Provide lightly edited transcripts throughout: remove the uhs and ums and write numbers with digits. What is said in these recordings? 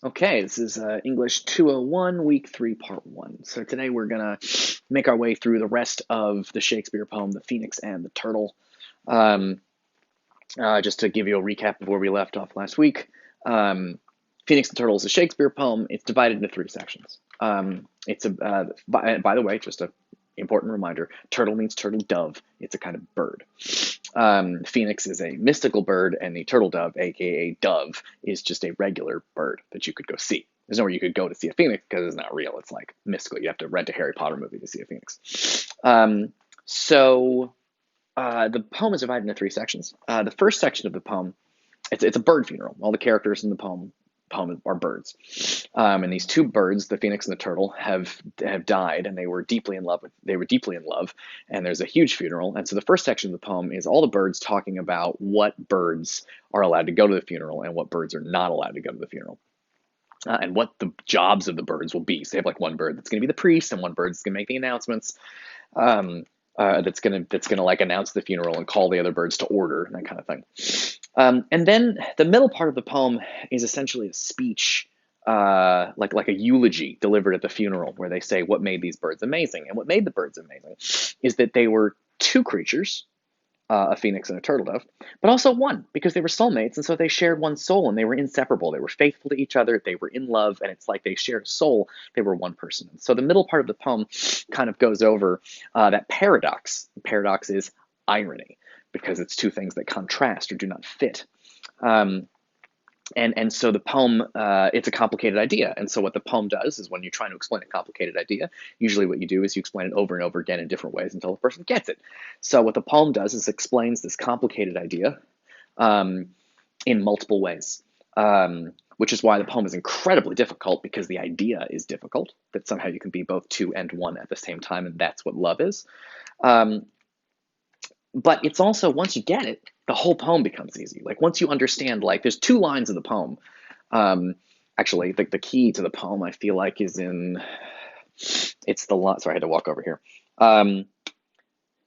Okay, this is English 201, Week 3, Part 1. So today we're going to make our way through the rest of the Shakespeare poem, The Phoenix and the Turtle. Um, just to give you a recap of where we left off last week, Phoenix and the Turtle is a Shakespeare poem. It's divided into three sections. By the way, just an important reminder, turtle means turtle dove. It's a kind of bird. Phoenix is a mystical bird, and the turtle dove, aka dove, is just a regular bird that you could go see. There's nowhere you could go to see a phoenix because it's not real. It's like mystical. You have to rent a Harry Potter movie to see a phoenix. The poem is divided into three sections. The first section of the poem, it's a bird funeral. All the characters in the poem are birds, and these two birds, the phoenix and the turtle, have died, and they were deeply in love. And there's a huge funeral. And so the first section of the poem is all the birds talking about what birds are allowed to go to the funeral and what birds are not allowed to go to the funeral. And what the jobs of the birds will be. So they have like one bird that's going to be the priest, and one bird that's going to make the announcements. That's gonna like announce the funeral and call the other birds to order and that kind of thing. And then the middle part of the poem is essentially a speech, like a eulogy delivered at the funeral, where they say what made these birds amazing. And what made the birds amazing is that they were two creatures, a phoenix and a turtle dove, but also one, because they were soulmates, and so they shared one soul, and they were inseparable. They were faithful to each other. They were in love, and it's like they shared a soul. They were one person. And so the middle part of the poem kind of goes over that paradox. The paradox is irony, because it's two things that contrast or do not fit. And so the poem, it's a complicated idea. And so what the poem does is when you're trying to explain a complicated idea, usually what you do is you explain it over and over again in different ways until the person gets it. So what the poem does is explains this complicated idea in multiple ways, which is why the poem is incredibly difficult, because the idea is difficult, that somehow you can be both two and one at the same time, and that's what love is. But it's also, once you get it, the whole poem becomes easy. Like once you understand, like there's two lines of the poem. Actually, the key to the poem, I feel like, is in, it's the line. Sorry, I had to walk over here.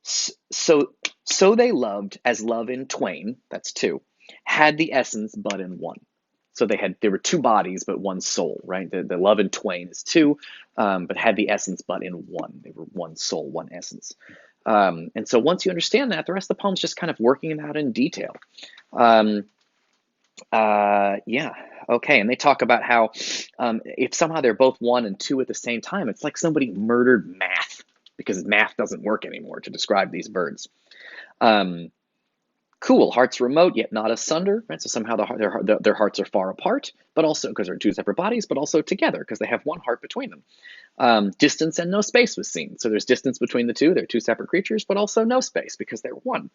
So they loved as love in twain, that's two, had the essence but in one. So there were two bodies but one soul, right? The love in twain is two, but had the essence but in one. They were one soul, one essence. And so once you understand that, the rest of the poem's just kind of working it out in detail. Yeah, okay. And they talk about how if somehow they're both one and two at the same time, it's like somebody murdered math, because math doesn't work anymore to describe these birds. Cool, hearts remote yet not asunder, right? So somehow their hearts are far apart, but also because they're two separate bodies, but also together because they have one heart between them. Distance and no space was seen. So there's distance between the two. They're two separate creatures, but also no space because they're one.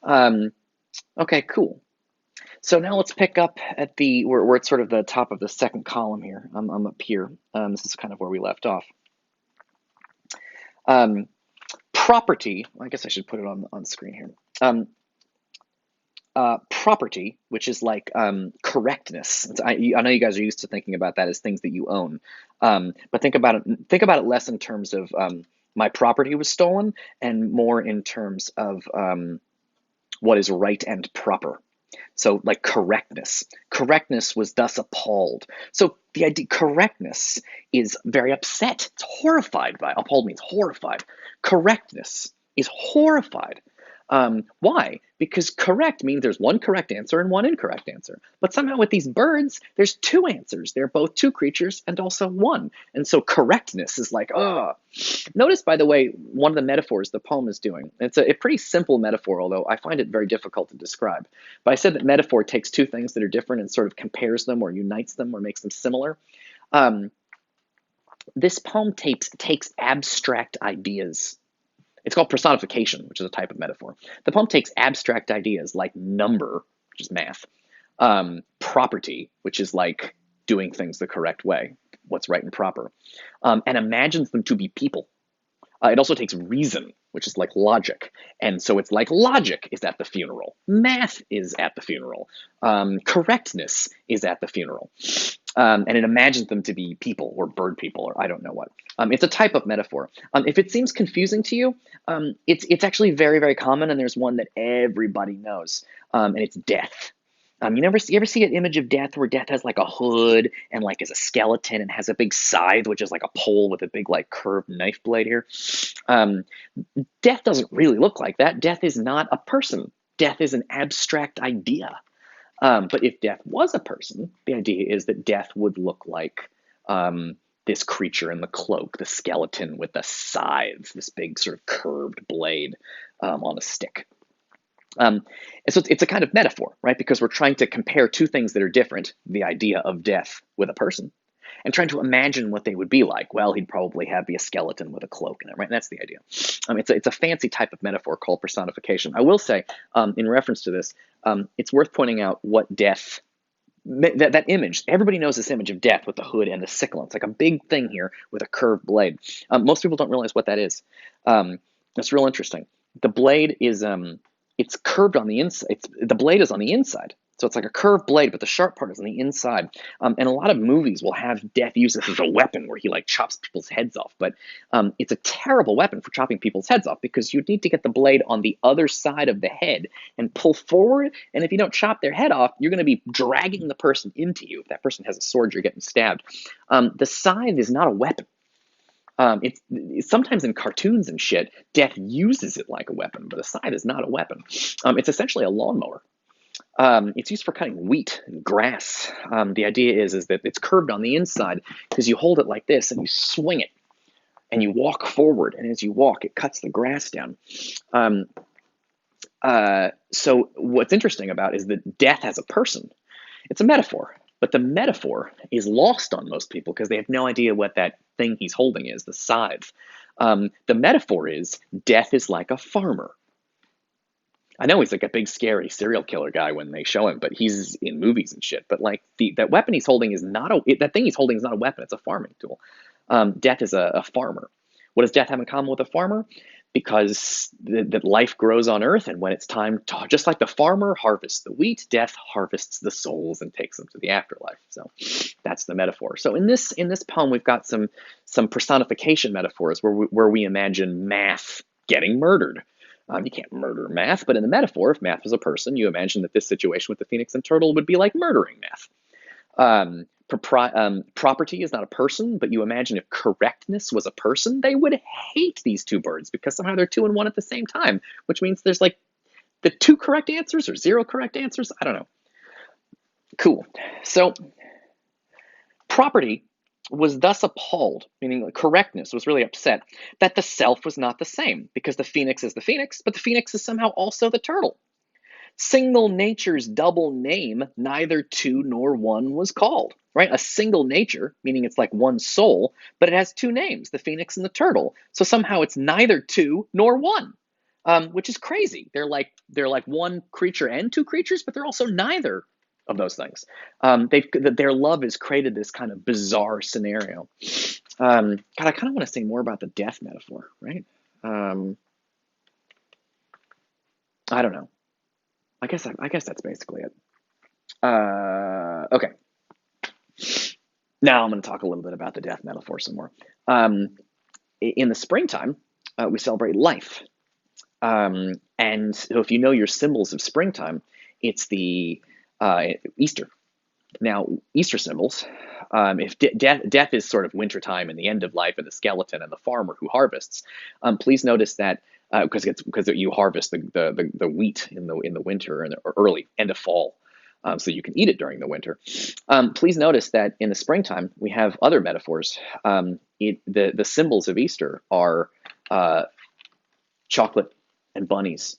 Okay, cool. So now let's pick up at we're at sort of the top of the second column here. I'm up here. This is kind of where we left off. Property, I guess I should put it on screen here. Property, which is like correctness. I know you guys are used to thinking about that as things that you own, but think about it less in terms of my property was stolen, and more in terms of what is right and proper. So like correctness. Correctness was thus appalled. So the idea correctness is very upset. It's horrified by appalled means horrified. Correctness is horrified. Why? Because correct means there's one correct answer and one incorrect answer. But somehow with these birds, there's two answers. They're both two creatures and also one. And so correctness is like, oh. Notice, by the way, one of the metaphors the poem is doing. It's a pretty simple metaphor, although I find it very difficult to describe. But I said that metaphor takes two things that are different and sort of compares them or unites them or makes them similar. This poem takes abstract ideas. It's called personification, which is a type of metaphor. The poem takes abstract ideas like number, which is math, property, which is like doing things the correct way, what's right and proper, and imagines them to be people. It also takes reason, which is like logic. And so it's like logic is at the funeral. Math is at the funeral. Correctness is at the funeral. And it imagines them to be people or bird people or I don't know what. It's a type of metaphor. If it seems confusing to you, it's actually very, very common, and there's one that everybody knows, and it's death. You ever see an image of death where death has like a hood and like is a skeleton and has a big scythe, which is like a pole with a big like curved knife blade here? Um, Death doesn't really look like that. Death is not a person. Death is an abstract idea. But if death was a person, the idea is that death would look like this creature in the cloak, the skeleton with the scythe, this big sort of curved blade on a stick. And so it's a kind of metaphor, right? Because we're trying to compare two things that are different, the idea of death with a person, and trying to imagine what they would be like. Well, he'd probably be a skeleton with a cloak in it, right? And that's the idea. It's a fancy type of metaphor called personification. I will say, in reference to this, it's worth pointing out what death, that image, everybody knows this image of death with the hood and the sickle. It's like a big thing here with a curved blade. Most people don't realize what that is. It's real interesting. The blade is it's curved on the inside. The blade is on the inside, so it's like a curved blade, but the sharp part is on the inside. And a lot of movies will have death use this as a weapon, where he like chops people's heads off. But it's a terrible weapon for chopping people's heads off, because you need to get the blade on the other side of the head and pull forward. And if you don't chop their head off, you're going to be dragging the person into you. If that person has a sword, you're getting stabbed. The scythe is not a weapon. It's sometimes in cartoons and shit, death uses it like a weapon, but a scythe is not a weapon. It's essentially a lawnmower. It's used for cutting wheat and grass. The idea is that it's curved on the inside because you hold it like this and you swing it and you walk forward, and as you walk, it cuts the grass down. So what's interesting about it is that death as a person, it's a metaphor. But the metaphor is lost on most people because they have no idea what that thing he's holding is, the scythe. The metaphor is death is like a farmer. I know he's like a big scary serial killer guy when they show him, but he's in movies and shit. But like that weapon he's holding is not that thing he's holding is not a weapon. It's a farming tool. Death is a farmer. What does death have in common with a farmer? Because that life grows on earth, and when it's time to, just like the farmer harvests the wheat, death harvests the souls and takes them to the afterlife. So that's the metaphor. So in this poem, we've got some personification metaphors where we imagine math getting murdered. You can't murder math, but in the metaphor, if math was a person, you imagine that this situation with the phoenix and turtle would be like murdering math. Property is not a person, but you imagine if correctness was a person, they would hate these two birds because somehow they're two and one at the same time, which means there's like the two correct answers or zero correct answers. I don't know. Cool. So property was thus appalled, meaning correctness was really upset, that the self was not the same, because the phoenix is the phoenix, but the phoenix is somehow also the turtle. Single nature's double name, neither two nor one was called, right? A single nature, meaning it's like one soul, but it has two names, the phoenix and the turtle. So somehow it's neither two nor one, which is crazy. They're like one creature and two creatures, but they're also neither of those things. Their love has created this kind of bizarre scenario. God, I kind of want to say more about the death metaphor, right? I don't know. I guess that's basically it. Okay. Now I'm going to talk a little bit about the death metaphor some more. In the springtime, we celebrate life. And so if you know your symbols of springtime, it's the Easter. Now, Easter symbols, if death is sort of wintertime and the end of life and the skeleton and the farmer who harvests, please notice that because you harvest the wheat in the winter or early end of fall, so you can eat it during the winter. Please notice that in the springtime we have other metaphors. The symbols of Easter are chocolate and bunnies,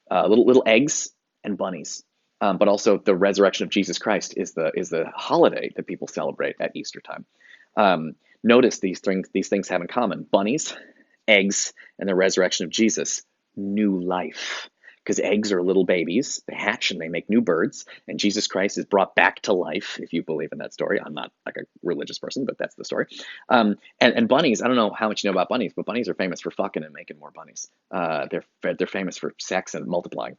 little eggs and bunnies. But also the resurrection of Jesus Christ is the holiday that people celebrate at Easter time. Notice these things have in common: bunnies, eggs, and the resurrection of Jesus, new life. Because eggs are little babies, they hatch and they make new birds, and Jesus Christ is brought back to life, if you believe in that story. I'm not like a religious person, but that's the story. And bunnies, I don't know how much you know about bunnies, but bunnies are famous for fucking and making more bunnies. They're famous for sex and multiplying.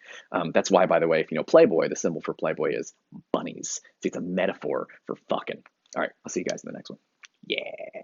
That's why, by the way, if you know Playboy, the symbol for Playboy is bunnies. See, it's a metaphor for fucking. All right, I'll see you guys in the next one. Yeah.